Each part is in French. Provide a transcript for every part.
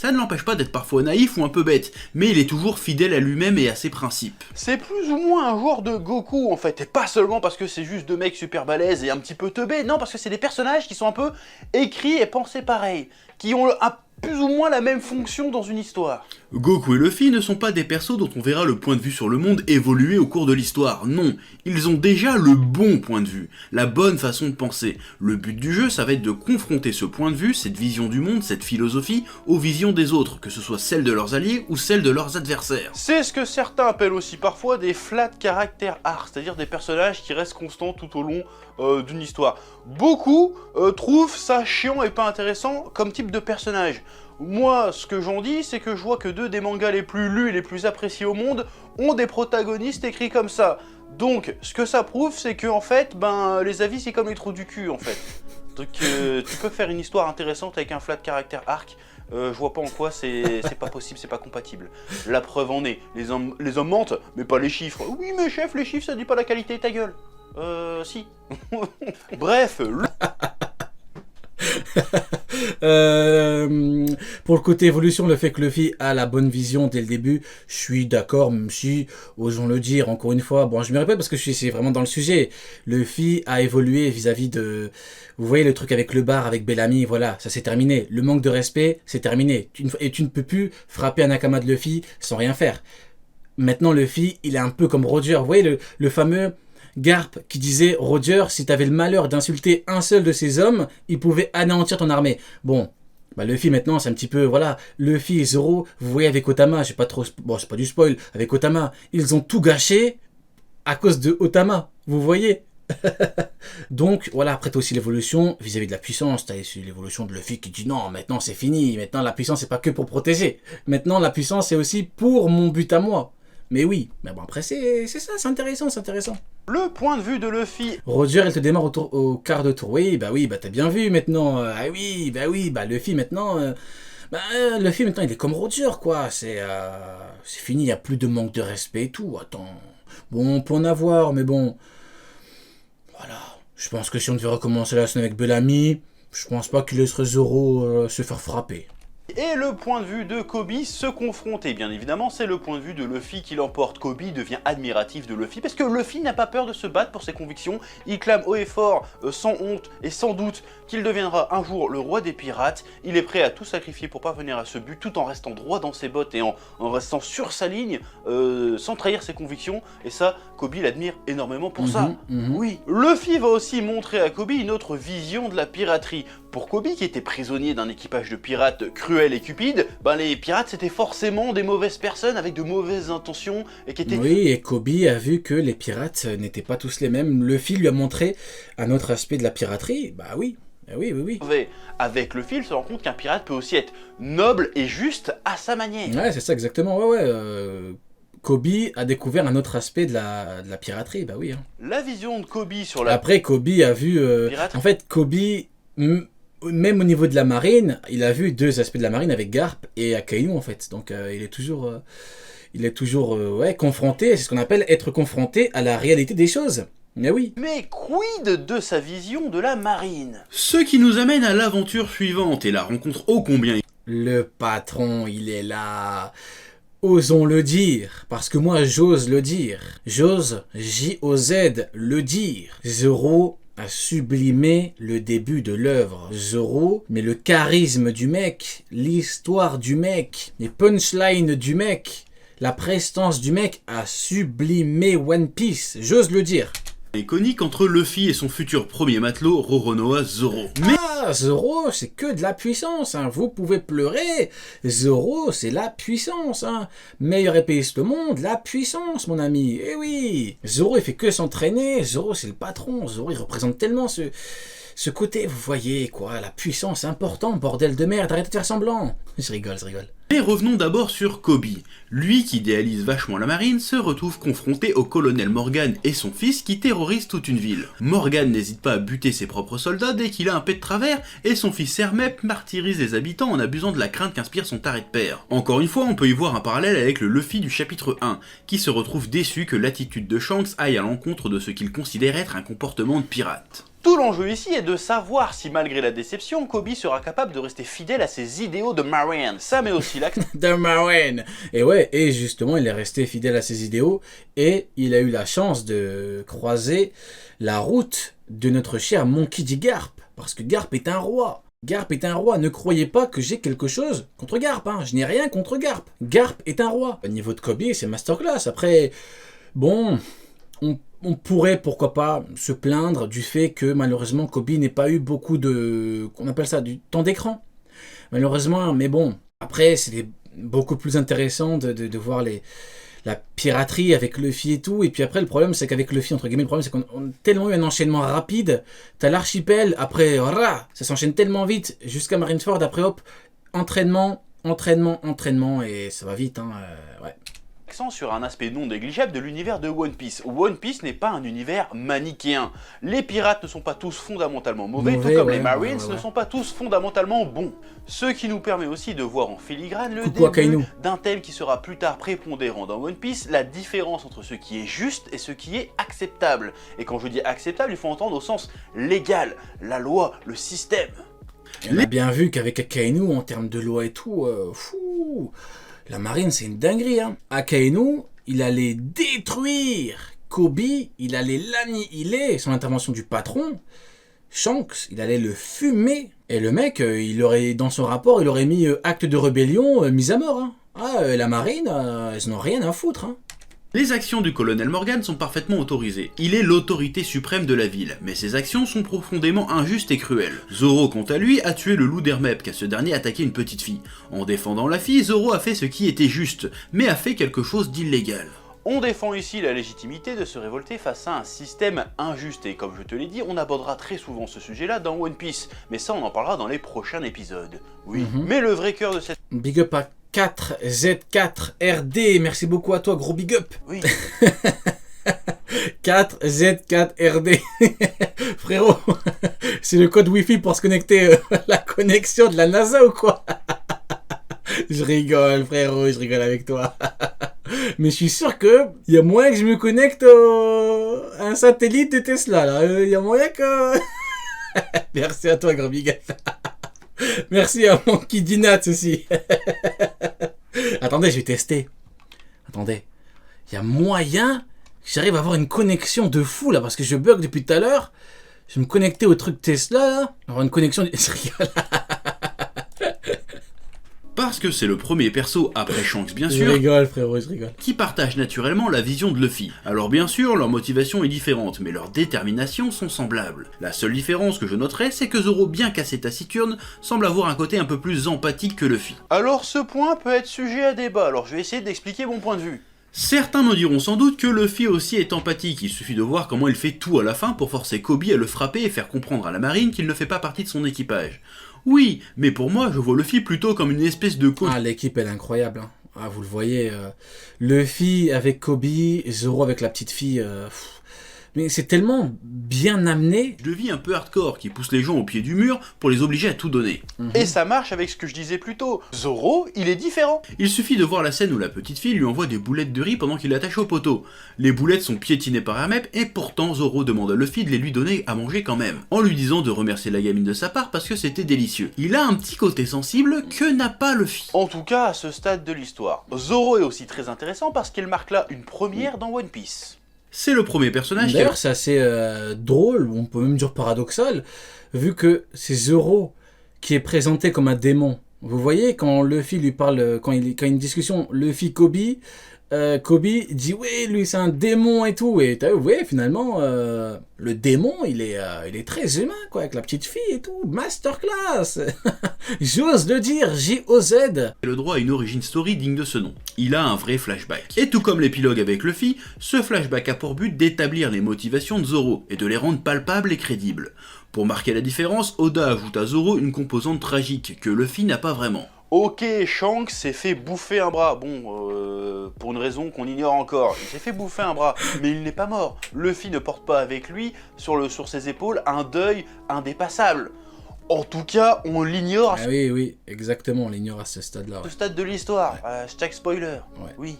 Ça ne l'empêche pas d'être parfois naïf ou un peu bête, mais il est toujours fidèle à lui-même et à ses principes. C'est plus ou moins un joueur de Goku en fait, et pas seulement parce que c'est juste deux mecs super balèzes et un petit peu teubés, non, parce que c'est des personnages qui sont un peu écrits et pensés pareil, qui ont plus ou moins la même fonction dans une histoire. Goku et Luffy ne sont pas des persos dont on verra le point de vue sur le monde évoluer au cours de l'histoire, non, ils ont déjà le bon point de vue, la bonne façon de penser. Le but du jeu, ça va être de confronter ce point de vue, cette vision du monde, cette philosophie, aux visions des autres, que ce soit celle de leurs alliés ou celle de leurs adversaires. C'est ce que certains appellent aussi parfois des flat character arcs, c'est-à-dire des personnages qui restent constants tout au long d'une histoire. Beaucoup trouvent ça chiant et pas intéressant comme type de personnage. Moi, ce que j'en dis, c'est que je vois que deux des mangas les plus lus et les plus appréciés au monde ont des protagonistes écrits comme ça. Donc, ce que ça prouve, c'est que en fait, les avis, c'est comme les trous du cul, en fait. Donc, tu peux faire une histoire intéressante avec un flat character arc. Je vois pas en quoi c'est pas possible, c'est pas compatible. La preuve en est, les hommes mentent, mais pas les chiffres. Oui, mais chef, les chiffres, ça dit pas la qualité, ta gueule. Si. Bref, Pour le côté évolution, le fait que Luffy a la bonne vision dès le début, je suis d'accord, même si, osons le dire, encore une fois, bon, je me répète parce que c'est vraiment dans le sujet. Luffy a évolué vis-à-vis de... Vous voyez le truc avec le bar, avec Bellamy, voilà, ça c'est terminé. Le manque de respect, c'est terminé. Et tu ne peux plus frapper un Nakama de Luffy sans rien faire. Maintenant, Luffy, il est un peu comme Roger. Vous voyez le fameux... Garp qui disait « Roger, si t'avais le malheur d'insulter un seul de ces hommes, il pouvait anéantir ton armée. » Bon, Luffy maintenant c'est un petit peu, voilà, Luffy et Zoro, vous voyez avec Otama, j'ai pas trop, bon c'est pas du spoil, avec Otama, ils ont tout gâché à cause de Otama, vous voyez. Donc voilà, après t'as aussi l'évolution vis-à-vis de la puissance, t'as l'évolution de Luffy qui dit non, maintenant c'est fini, maintenant la puissance c'est pas que pour protéger, maintenant la puissance c'est aussi pour mon but à moi. Mais oui, mais bon après c'est ça, c'est intéressant, c'est intéressant. le point de vue de Luffy. Roger, elle te démarre au quart de tour. Oui, t'as bien vu maintenant. Luffy maintenant... Luffy maintenant il est comme Roger quoi. C'est fini, il n'y a plus de manque de respect et tout. Attends. Bon, on peut en avoir, mais bon... Voilà. Je pense que si on devait recommencer la scène avec Bellamy, je pense pas qu'il laisserait Zoro se faire frapper. Et le point de vue de Kobe se confronter, bien évidemment, c'est le point de vue de Luffy qui l'emporte. Kobe devient admiratif de Luffy parce que Luffy n'a pas peur de se battre pour ses convictions. Il clame haut et fort, sans honte et sans doute, qu'il deviendra un jour le roi des pirates. Il est prêt à tout sacrifier pour parvenir à ce but tout en restant droit dans ses bottes et en restant sur sa ligne, sans trahir ses convictions. Et ça, Kobe l'admire énormément pour ça. Oui. Luffy va aussi montrer à Kobe une autre vision de la piraterie. Pour Kobe, qui était prisonnier d'un équipage de pirates cruels et cupides, les pirates c'était forcément des mauvaises personnes avec de mauvaises intentions et qui étaient... Oui, et Kobe a vu que les pirates n'étaient pas tous les mêmes. Luffy lui a montré un autre aspect de la piraterie. Oui. Avec Luffy, il se rend compte qu'un pirate peut aussi être noble et juste à sa manière. Ouais, c'est ça exactement, Kobe a découvert un autre aspect de la piraterie, oui. Hein. La vision de Kobe sur la... Après, Kobe a vu... en fait, Kobe... Même au niveau de la marine, il a vu deux aspects de la marine avec Garp et Akainu en fait. Donc il est toujours confronté, c'est ce qu'on appelle être confronté à la réalité des choses. Mais oui. Mais quid de sa vision de la marine? Ce qui nous amène à l'aventure suivante et la rencontre ô combien... Le patron, il est là. Osons le dire, parce que moi j'ose le dire. J'ose, J-O-Z, le dire. Zoro a sublimé le début de l'œuvre. Zoro, mais le charisme du mec, l'histoire du mec, les punchlines du mec, la prestance du mec a sublimé One Piece, j'ose le dire. Iconique entre Luffy et son futur premier matelot, Roronoa Zoro. Mais Zoro, c'est que de la puissance, hein. Vous pouvez pleurer. Zoro, c'est la puissance, hein. Meilleur épéiste au monde, la puissance, mon ami. Eh oui. Zoro, il fait que s'entraîner. Zoro, c'est le patron. Zoro, il représente tellement ce côté, vous voyez, quoi, la puissance, important, bordel de merde, arrêtez de faire semblant. Je rigole. Mais revenons d'abord sur Kobe. Lui, qui idéalise vachement la marine, se retrouve confronté au colonel Morgan et son fils qui terrorisent toute une ville. Morgan n'hésite pas à buter ses propres soldats dès qu'il a un pet de travers, et son fils Hermep martyrise les habitants en abusant de la crainte qu'inspire son taré de père. Encore une fois, on peut y voir un parallèle avec le Luffy du chapitre 1, qui se retrouve déçu que l'attitude de Shanks aille à l'encontre de ce qu'il considère être un comportement de pirate. Tout l'enjeu ici est de savoir si malgré la déception, Kobe sera capable de rester fidèle à ses idéaux de Marine. Ça met aussi l'accent De Marine. Et ouais, et justement, il est resté fidèle à ses idéaux et il a eu la chance de croiser la route de notre cher Monkey D. Garp. Parce que Garp est un roi. Garp est un roi. Ne croyez pas que j'ai quelque chose contre Garp. Hein. Je n'ai rien contre Garp. Garp est un roi. Au niveau de Kobe, c'est masterclass. Après, bon, on pourrait, pourquoi pas, se plaindre du fait que malheureusement Kobe n'ait pas eu beaucoup de, qu'on appelle ça, du temps d'écran. Malheureusement, mais bon, après, c'était beaucoup plus intéressant de voir la piraterie avec Luffy et tout. Et puis après, le problème, c'est qu'avec Luffy, entre guillemets, le problème, c'est qu'on a tellement eu un enchaînement rapide. T'as l'archipel, après, ça s'enchaîne tellement vite, jusqu'à Marineford, après, hop, entraînement, et ça va vite, hein, ouais. sur un aspect non négligeable de l'univers de One Piece. One Piece n'est pas un univers manichéen. Les pirates ne sont pas tous fondamentalement mauvais, tout comme les Marines ne sont pas tous fondamentalement bons. Ce qui nous permet aussi de voir en filigrane le début d'un thème qui sera plus tard prépondérant dans One Piece, la différence entre ce qui est juste et ce qui est acceptable. Et quand je dis acceptable, il faut entendre au sens légal, la loi, le système. Et on a bien vu qu'avec Akainu, en termes de loi et tout, la marine, c'est une dinguerie, hein. Akainu, il allait détruire Kobe, il allait l'annihiler, son intervention du patron. Shanks, il allait le fumer. Et le mec, il aurait, dans son rapport, il aurait mis acte de rébellion, mise à mort, hein. Ah, la marine, ils n'ont rien à foutre, hein. Les actions du colonel Morgan sont parfaitement autorisées. Il est l'autorité suprême de la ville, mais ses actions sont profondément injustes et cruelles. Zoro, quant à lui, a tué le loup d'Hermep car ce dernier attaquait une petite fille. En défendant la fille, Zoro a fait ce qui était juste, mais a fait quelque chose d'illégal. On défend ici la légitimité de se révolter face à un système injuste, et comme je te l'ai dit, on abordera très souvent ce sujet-là dans One Piece, mais ça on en parlera dans les prochains épisodes. Oui, mais le vrai cœur de cette... Big up à 4Z4RD, merci beaucoup à toi, gros big up. Oui. 4Z4RD. Frérot, c'est le code Wi-Fi pour se connecter à la connexion de la NASA ou quoi? Je rigole, frérot, je rigole avec toi. Mais je suis sûr que il y a moyen que je me connecte à un satellite de Tesla, là. Il y a moyen que... Merci à toi, gros big up. Merci à mon Kidinat aussi. Attendez, je vais tester. Attendez. Il y a moyen que j'arrive à avoir une connexion de fou là, parce que je bug depuis tout à l'heure. Je vais me connecter au truc Tesla là. Avoir une connexion. Je rigole. Parce que c'est le premier perso, après Shanks bien sûr, je rigole frérot, je rigole, qui partage naturellement la vision de Luffy. Alors bien sûr, leur motivation est différente, mais leurs déterminations sont semblables. La seule différence que je noterai, c'est que Zoro, bien qu'assez taciturne, semble avoir un côté un peu plus empathique que Luffy. Alors ce point peut être sujet à débat, alors je vais essayer d'expliquer mon point de vue. Certains me diront sans doute que Luffy aussi est empathique, il suffit de voir comment il fait tout à la fin pour forcer Kobe à le frapper et faire comprendre à la marine qu'il ne fait pas partie de son équipage. Oui, mais pour moi, je vois Luffy plutôt comme une espèce de coach. Ah, l'équipe, elle est incroyable. Hein. Ah, vous le voyez. Luffy avec Kobe, Zoro avec la petite fille. Mais c'est tellement bien amené. De vie un peu hardcore qui pousse les gens au pied du mur pour les obliger à tout donner. Et ça marche avec ce que je disais plus tôt. Zoro, il est différent. Il suffit de voir la scène où la petite fille lui envoie des boulettes de riz pendant qu'il l'attache au poteau. Les boulettes sont piétinées par Hermep et pourtant Zoro demande à Luffy de les lui donner à manger quand même, en lui disant de remercier la gamine de sa part parce que c'était délicieux. Il a un petit côté sensible que n'a pas Luffy. En tout cas, à ce stade de l'histoire. Zoro est aussi très intéressant parce qu'il marque là une première dans One Piece. C'est le premier personnage. D'ailleurs, c'est assez drôle, on peut même dire paradoxal, vu que c'est Zoro qui est présenté comme un démon. Vous voyez, quand Luffy lui parle, quand il y a une discussion, Luffy-Kobe, Kobe dit oui, lui c'est un démon et tout, et t'as vu, ouais, finalement, le démon, il est très humain, quoi, avec la petite fille et tout, masterclass. J'ose le dire, J-O-Z. Le droit à une origin story digne de ce nom. Il a un vrai flashback. Et tout comme l'épilogue avec Luffy, ce flashback a pour but d'établir les motivations de Zoro et de les rendre palpables et crédibles. Pour marquer la différence, Oda ajoute à Zoro une composante tragique que Luffy n'a pas vraiment. Ok, Shanks s'est fait bouffer un bras, bon, pour une raison qu'on ignore encore, il s'est fait bouffer un bras, mais il n'est pas mort. Luffy ne porte pas avec lui, sur ses épaules, un deuil indépassable. En tout cas, on l'ignore. Ah oui, exactement, on l'ignore à ce stade-là. Ce stade de l'histoire, hashtag spoiler, ouais. Oui.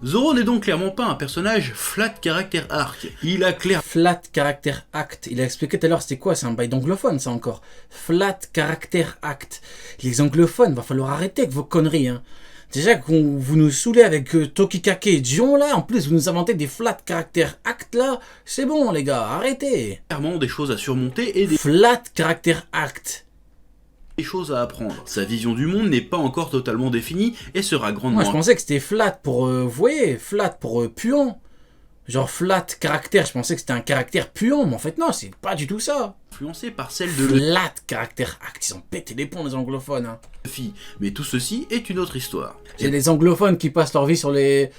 Zoro n'est donc clairement pas un personnage flat caractère arc. Il a clairement... Flat character act. Il a expliqué tout à l'heure c'était quoi, c'est un bail d'anglophone ça encore. Flat character act. Les anglophones, va falloir arrêter avec vos conneries hein. Déjà que vous nous saoulez avec Tokikake et Dion là, en plus vous nous inventez des flat character act là, c'est bon les gars, arrêtez. clairement des choses à surmonter et Flat character act. des choses à apprendre. Sa vision du monde n'est pas encore totalement définie et sera grandement Moi je pensais que c'était flat pour, vous voyez, flat pour puant. Genre flat caractère, je pensais que c'était un caractère puant, mais en fait non, c'est pas du tout ça. influencée par celle de Flat caractère act, ils ont pété les plombs les anglophones. Hein. Luffy. Mais tout ceci est une autre histoire. J'ai des anglophones qui passent leur vie sur les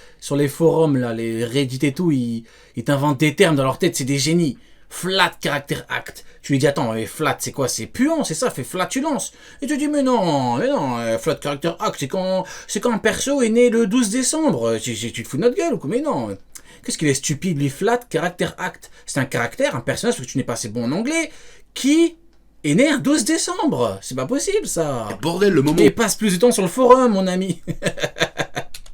forums, là, les Reddit et tout, ils t'inventent des termes dans leur tête, c'est des génies. Flat character act. Tu lui dis, attends, mais flat, c'est quoi? C'est puant, c'est ça, fait flatulence. Et tu dis, mais non, flat character act, c'est quand un perso est né le 12 décembre. Tu te fous de notre gueule ou quoi? Mais non. Qu'est-ce qu'il est stupide, lui, flat character act? C'est un caractère, un personnage, parce que tu n'es pas assez bon en anglais, qui est né un 12 décembre. C'est pas possible, ça. Bordel, le moment Et passe plus de temps sur le forum, mon ami.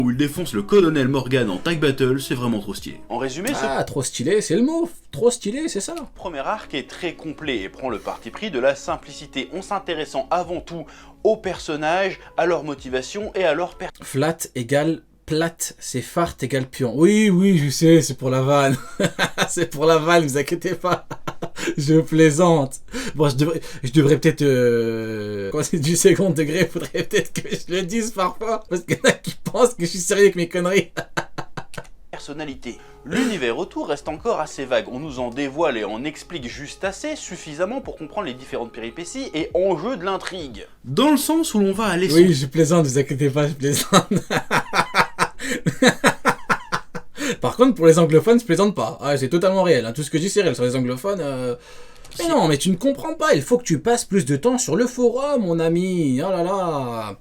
où il défonce le colonel Morgan en tag battle, c'est vraiment trop stylé. En résumé, Ah, trop stylé, c'est le mot. Trop stylé, c'est ça. ce premier arc est très complet et prend le parti pris de la simplicité en s'intéressant avant tout aux personnages, à leur motivation et à leur Flat égale plate, c'est fart égale pion. Oui, oui, je sais, c'est pour la vanne. C'est pour la vanne, vous inquiétez pas. Je plaisante. Bon, je devrais peut-être... Quand c'est du second degré, faudrait peut-être que je le dise parfois. Parce qu'il y en a qui pensent que je suis sérieux avec mes conneries. personnalité. L'univers autour reste encore assez vague, on nous en dévoile et en explique juste assez, suffisamment pour comprendre les différentes péripéties et enjeux de l'intrigue. Dans le sens où l'on va aller... Oui, je plaisante, vous inquiétez pas, je plaisante. Par contre, pour les anglophones, je plaisante pas. Ah, c'est totalement réel. Hein. Tout ce que je dis, c'est réel. Sur les anglophones... Mais non, mais tu ne comprends pas. Il faut que tu passes plus de temps sur le forum, mon ami. Oh là là.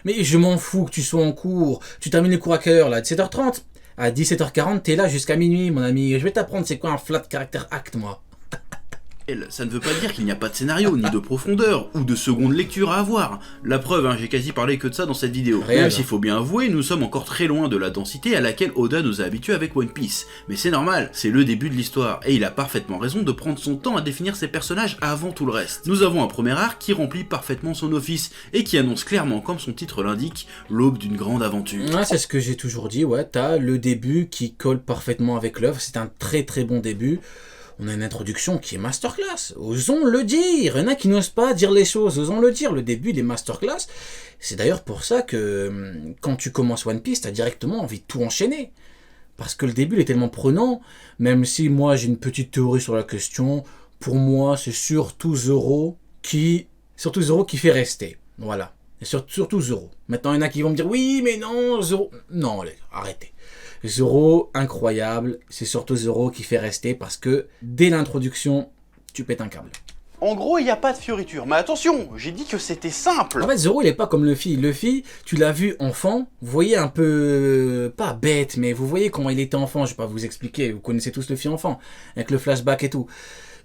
Mais je m'en fous que tu sois en cours. Tu termines les cours à quelle heure, là? À 17h30? À 17h40, t'es là jusqu'à minuit, mon ami. Je vais t'apprendre c'est quoi un flat character act, moi. Ça ne veut pas dire qu'il n'y a pas de scénario, ni de profondeur, ou de seconde lecture à avoir. La preuve, hein, j'ai quasi parlé que de ça dans cette vidéo. Réel. Même s'il faut bien avouer, nous sommes encore très loin de la densité à laquelle Oda nous a habitués avec One Piece. Mais c'est normal, c'est le début de l'histoire, et il a parfaitement raison de prendre son temps à définir ses personnages avant tout le reste. Nous avons un premier arc qui remplit parfaitement son office, et qui annonce clairement, comme son titre l'indique, l'aube d'une grande aventure. Ouais, c'est ce que j'ai toujours dit, ouais. T'as le début qui colle parfaitement avec l'œuvre. C'est un très très bon début. On a une introduction qui est masterclass. Osons le dire. Il y en a qui n'osent pas dire les choses. Osons le dire. Le début, il est masterclass. C'est d'ailleurs pour ça que quand tu commences One Piece, t'as directement envie de tout enchaîner. Parce que le début, il est tellement prenant. Même si moi, j'ai une petite théorie sur la question. Pour moi, c'est surtout Zoro qui fait rester. Voilà. Et surtout Zoro. Maintenant, il y en a qui vont me dire, oui, mais non, Zoro. Non, allez, arrêtez. Zoro, incroyable, c'est surtout Zoro qui fait rester parce que dès l'introduction, tu pètes un câble. En gros, il n'y a pas de fioriture, mais attention, j'ai dit que c'était simple. En fait, Zoro, il est pas comme Luffy. Luffy, tu l'as vu enfant, vous voyez un peu, pas bête, mais vous voyez comment il était enfant, je vais pas vous expliquer, vous connaissez tous Luffy enfant, avec le flashback et tout.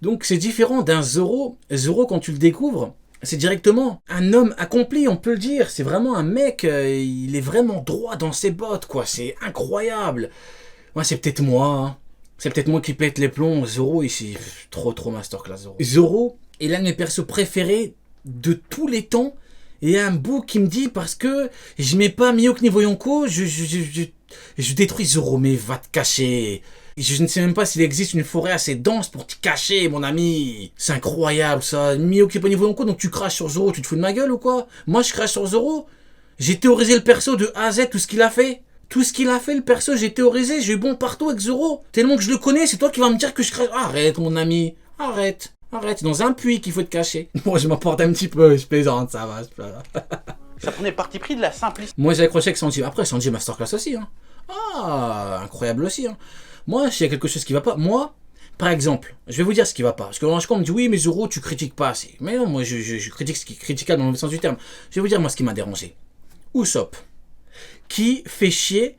Donc c'est différent d'un Zoro. Zoro, quand tu le découvres, c'est directement un homme accompli, on peut le dire. C'est vraiment un mec, il est vraiment droit dans ses bottes, quoi. C'est incroyable. Ouais, c'est peut-être moi, hein. C'est peut-être moi qui pète les plombs. Zoro, ici, trop masterclass, Zoro. Zoro est l'un de mes persos préférés de tous les temps. Et il y a un bout qui me dit, parce que je mets pas Mihawk ni Yonko, je détruis Zoro, mais va te cacher. Je ne sais même pas s'il existe une forêt assez dense pour te cacher, mon ami. C'est incroyable, ça. Mihawk ni Yonko, donc tu craches sur Zoro, tu te fous de ma gueule ou quoi? Moi, je crache sur Zoro. J'ai théorisé le perso de A à Z, tout ce qu'il a fait. Tout ce qu'il a fait, le perso, j'ai théorisé. J'ai eu bon partout avec Zoro. Tellement que je le connais, c'est toi qui vas me dire que je crache. Arrête, mon ami. Arrête. C'est dans un puits qu'il faut te cacher. Moi, je m'emporte un petit peu, je plaisante, ça va. Ça prenait le parti pris de la simplicité. Moi, j'ai accroché avec Sanji. Après, Sanji masterclass aussi, hein. Ah, incroyable aussi, hein. Moi, s'il y a quelque chose qui va pas, moi, par exemple, je vais vous dire ce qui va pas. Parce que quand on me dit, oui, mais Zoro, tu critiques pas assez. Mais non, moi, je critique ce qui est critiquable dans le sens du terme. Je vais vous dire, moi, ce qui m'a dérangé. Usopp, qui fait chier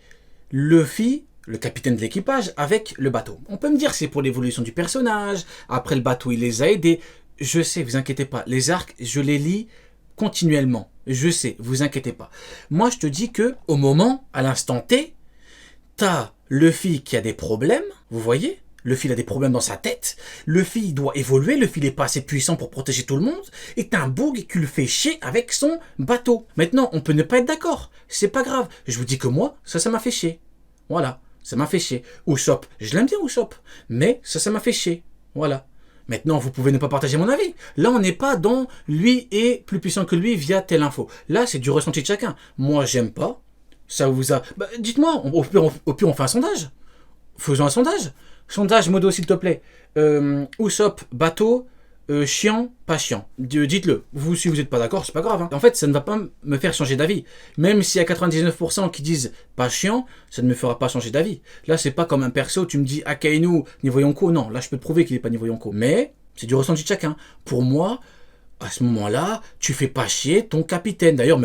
Luffy, le capitaine de l'équipage, avec le bateau. On peut me dire que c'est pour l'évolution du personnage. Après, le bateau, il les a aidés. Je sais, vous inquiétez pas. Les arcs, je les lis continuellement. Je sais, vous inquiétez pas. Moi, je te dis que, au moment, à l'instant T, t'as Luffy qui a des problèmes, vous voyez? Luffy il a des problèmes dans sa tête. Luffy il doit évoluer. Luffy il est pas assez puissant pour protéger tout le monde. Et t'as un Boog qui le fait chier avec son bateau. Maintenant, on peut ne pas être d'accord. C'est pas grave. Je vous dis que moi, ça m'a fait chier. Voilà. Ça m'a fait chier. Usopp, je l'aime bien Usopp. Mais ça m'a fait chier. Voilà. Maintenant, vous pouvez ne pas partager mon avis. Là, on n'est pas dans lui est plus puissant que lui via telle info. Là, c'est du ressenti de chacun. Moi, j'aime pas. Ça vous a... Bah, dites-moi, au pire, on fait un sondage. Faisons un sondage. Sondage modo, s'il te plaît. Usopp, bateau, chiant, pas chiant. Dites-le. Vous, si vous n'êtes pas d'accord, c'est pas grave. Hein. En fait, ça ne va pas me faire changer d'avis. Même s'il y a 99% qui disent pas chiant, ça ne me fera pas changer d'avis. Là, c'est pas comme un perso, tu me dis Akainu, niveau Yonko. Non, là, je peux te prouver qu'il n'est pas niveau Yonko. Mais c'est du ressenti de chacun. Pour moi, à ce moment-là, tu fais pas chier ton capitaine. D'ailleurs,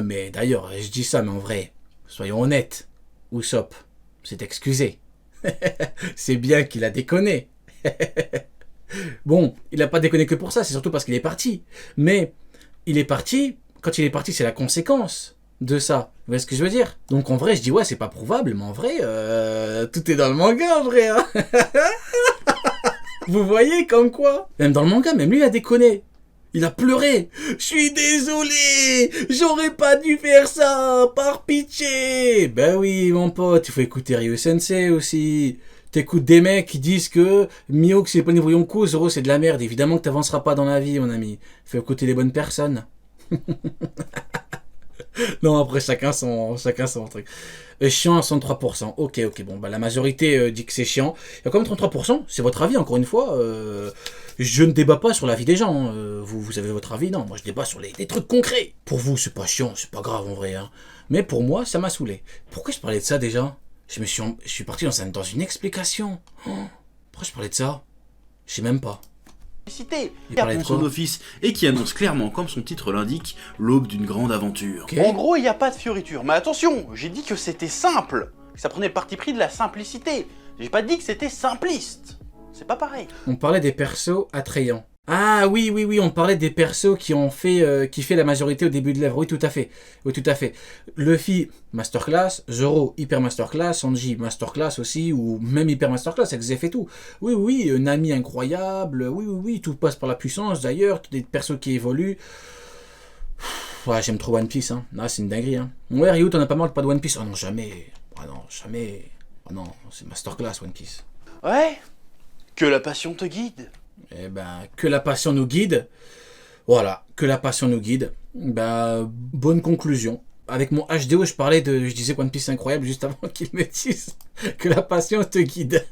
je dis ça, mais en vrai, soyons honnêtes. Usopp s'est excusé. C'est bien qu'il a déconné. Bon, il n'a pas déconné que pour ça, c'est surtout parce qu'il est parti. Mais il est parti, quand il est parti, c'est la conséquence de ça. Vous voyez ce que je veux dire? Donc en vrai, je dis ouais, c'est pas prouvable, mais en vrai, tout est dans le manga, en vrai. Hein. Vous voyez comme quoi? Même dans le manga, même lui, il a déconné. Il a pleuré. Je suis désolé. J'aurais pas dû faire ça. Par pitié. Ben oui, mon pote. Il faut écouter Ryo Sensei aussi. T'écoutes des mecs qui disent que Mihawk c'est pas niveau Yonko, Zoro c'est de la merde. Évidemment que t'avanceras pas dans la vie, mon ami. Faut écouter les bonnes personnes. Non, après, chacun son truc. Chiant à 63%. Ok, bon, bah la majorité dit que c'est chiant. Il y a quand même 33%, c'est votre avis, encore une fois. Je ne débat pas sur l'avis des gens. Hein. Vous avez votre avis, non. Moi, je débat sur les trucs concrets. Pour vous, c'est pas chiant, c'est pas grave en vrai. Hein. Mais pour moi, ça m'a saoulé. Pourquoi je parlais de ça déjà? Je suis parti dans une explication. Oh, pourquoi je parlais de ça? Je sais même pas. Il parlait de son office et qui annonce clairement, comme son titre l'indique, l'aube d'une grande aventure. Okay. En gros, il n'y a pas de fioriture. Mais attention, j'ai dit que c'était simple. Que ça prenait le parti pris de la simplicité. J'ai pas dit que c'était simpliste. C'est pas pareil. On parlait des persos attrayants. Ah oui, on parlait des persos qui fait la majorité au début de l'œuvre. Oui, tout à fait. Luffy, masterclass. Zoro, hyper masterclass. Sanji, masterclass aussi. Ou même hyper masterclass, avec Zef et tout. Oui, Nami incroyable. Oui, tout passe par la puissance d'ailleurs. Des persos qui évoluent. Ouais, j'aime trop One Piece. Hein. Ah, c'est une dinguerie. Hein. Ouais, Ryu, t'en as pas marre pas de One Piece? Oh non, jamais. Oh non, c'est masterclass One Piece. Ouais. Que la passion te guide. Eh ben, que la passion nous guide. Voilà, que la passion nous guide. Ben, bonne conclusion. Avec mon HDO, je disais One Piece incroyable juste avant qu'il me dise que la passion te guide.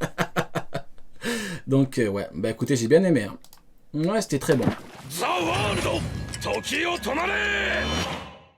Donc, ouais, ben écoutez, j'ai bien aimé. Hein. Ouais, c'était très bon.